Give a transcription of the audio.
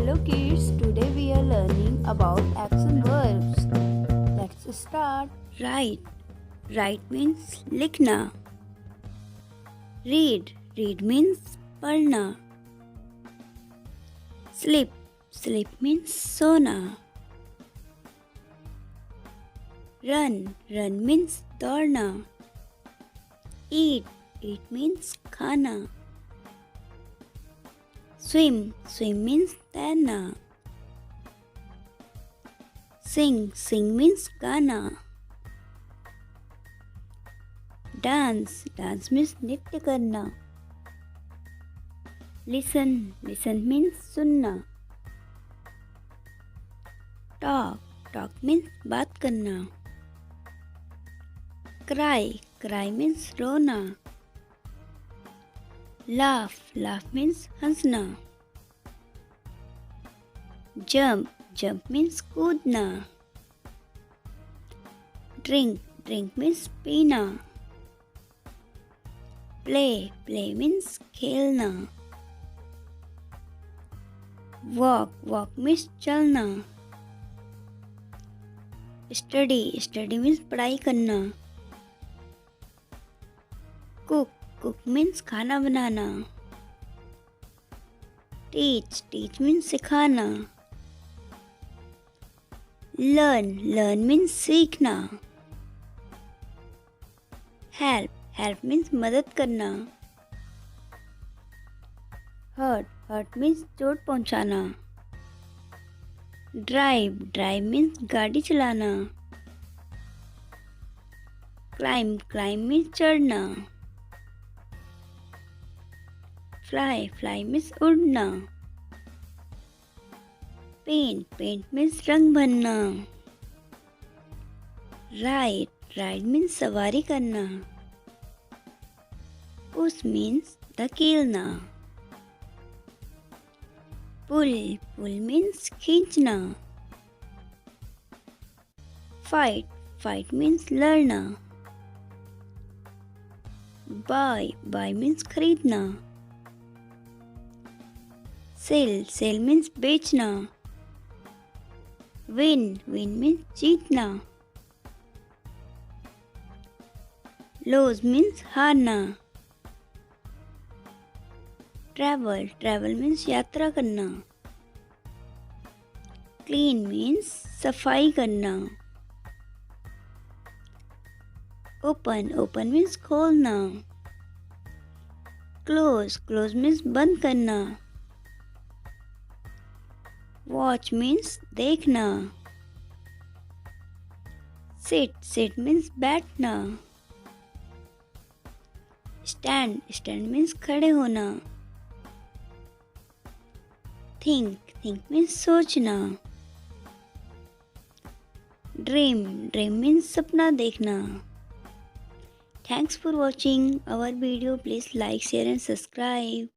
Hello kids, today we are learning about action verbs. Let's start. Write. Write means लिखना. Read. Read means पढ़ना. Sleep. Sleep means सोना. Run. Run means दौड़ना. Eat. Eat means खाना. Swim. Swim means तैरना. Sing. Sing means गाना. Dance. Dance means नृत्य करना. Listen. Listen means सुनना. Talk. Talk means बात करना. Cry. Cry means रोना. Laugh. Laugh means हंसना. Jump. Jump means कूदना. Drink. Drink means पीना. Play. Play means खेलना. Walk. Walk means चलना. Study. Study means पढ़ाई करना. Cook. Cook means खाना बनाना. Teach. Teach means सिखाना. Learn. Learn means सीखना. Help. Help means मदद करना. Hurt. Hurt means चोट पहुंचाना. Drive. Drive means गाड़ी चलाना. Climb. Climb means चढ़ना. Fly. Fly means उड़ना. Paint. Paint means रंग भरना. Ride. Ride means सवारी करना. Push means धकेलना. Pull. Pull means खींचना. Fight. Fight means लड़ना. Buy. Buy means खरीदना. Sell. Sell means बेचना. Win. Win means जीतना. Lose means हारना. Travel. Travel means यात्रा करना. Clean means सफाई करना. Open. Open means खोलना. Close. Close means बंद करना. Watch means देखना. Sit. Sit means बैठना. Stand. Stand means खड़े होना. Think. Think means सोचना. Dream. Dream means सपना देखना. Thanks for watching our video. Please like, share and subscribe.